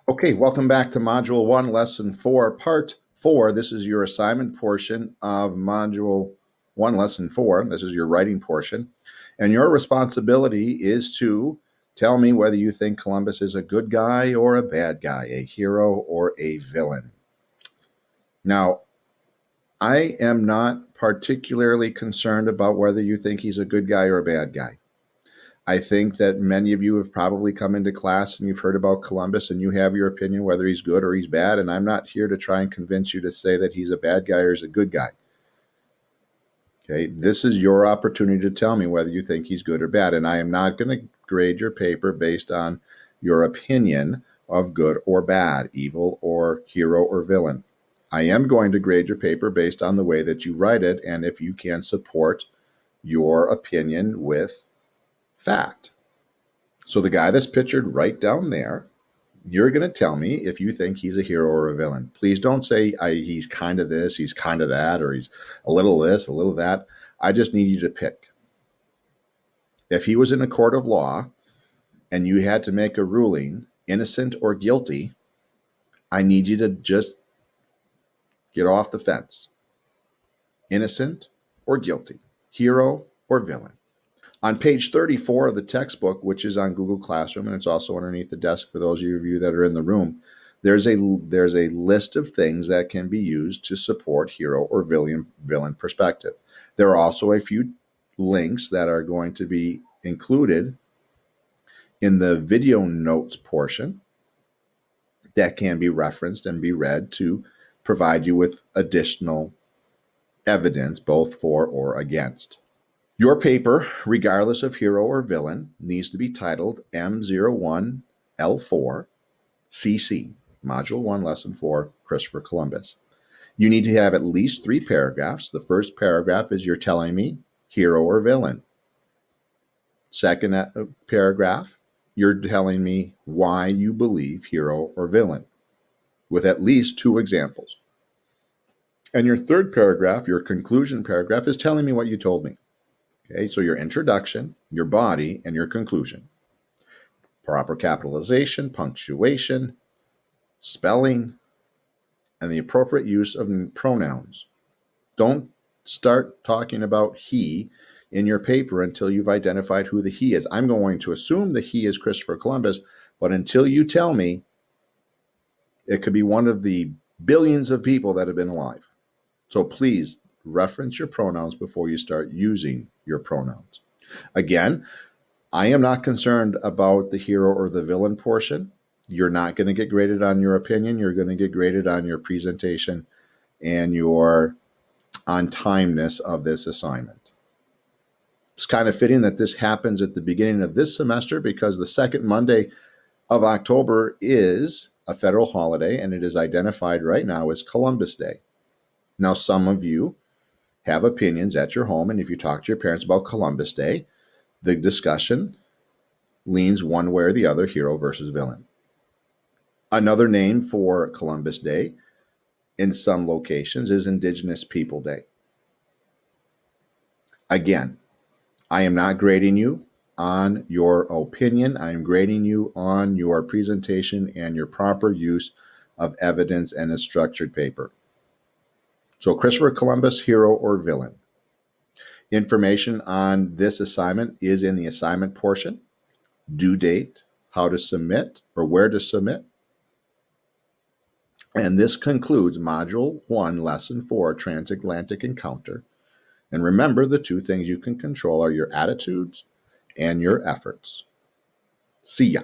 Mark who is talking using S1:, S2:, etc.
S1: Okay, welcome back to Module 1, Lesson 4, Part 4. This is your assignment portion of Module 1, Lesson 4. This is your writing portion. And your responsibility is to tell me whether you think Columbus is a good guy or a bad guy, a hero or a villain. Now, I am not particularly concerned about whether you think he's a good guy or a bad guy. I think that many of you have probably come into class and you've heard about Columbus and you have your opinion whether he's good or he's bad. And I'm not here to try and convince you to say that he's a bad guy or he's a good guy. Okay, this is your opportunity to tell me whether you think he's good or bad. And I am not going to grade your paper based on your opinion of good or bad, evil or hero or villain. I am going to grade your paper based on the way that you write it and if you can support your opinion with fact. So the guy that's pictured right down there, you're going to tell me if you think he's a hero or a villain. Please don't say he's kind of this, he's kind of that, or he's a little this, a little that. I just need you to pick. If he was in a court of law and you had to make a ruling, innocent or guilty, I need you to just get off the fence. Innocent or guilty, hero or villain. On page 34 of the textbook, which is on Google Classroom, and it's also underneath the desk for those of you that are in the room, there's a list of things that can be used to support hero or villain perspective. There are also a few links that are going to be included in the video notes portion that can be referenced and be read to provide you with additional evidence, both for or against. Your paper, regardless of hero or villain, needs to be titled M01L4 CC, Module 1, Lesson 4, Christopher Columbus. You need to have at least 3 paragraphs. The first paragraph is you're telling me hero or villain. Second paragraph, you're telling me why you believe hero or villain, with at least 2 examples. And your third paragraph, your conclusion paragraph, is telling me what you told me. Okay, so your introduction, your body, and your conclusion. Proper capitalization, punctuation, spelling, and the appropriate use of pronouns. Don't start talking about he in your paper until you've identified who the he is. I'm going to assume the he is Christopher Columbus, but until you tell me, it could be one of the billions of people that have been alive. So please reference your pronouns before you start using your pronouns. Again, I am not concerned about the hero or the villain portion. You're not going to get graded on your opinion. You're going to get graded on your presentation and your on timeness of this assignment. It's kind of fitting that this happens at the beginning of this semester because the second Monday of October is a federal holiday and it is identified right now as Columbus Day. Now, some of you have opinions at your home, and if you talk to your parents about Columbus Day, the discussion leans one way or the other, hero versus villain. Another name for Columbus Day in some locations is Indigenous People Day. Again, I am not grading you on your opinion. I am grading you on your presentation and your proper use of evidence and a structured paper. So Christopher Columbus, hero or villain? Information on this assignment is in the assignment portion. Due date, how to submit or where to submit. And this concludes Module 1, Lesson 4, Transatlantic Encounter. And remember, the 2 things you can control are your attitudes and your efforts. See ya.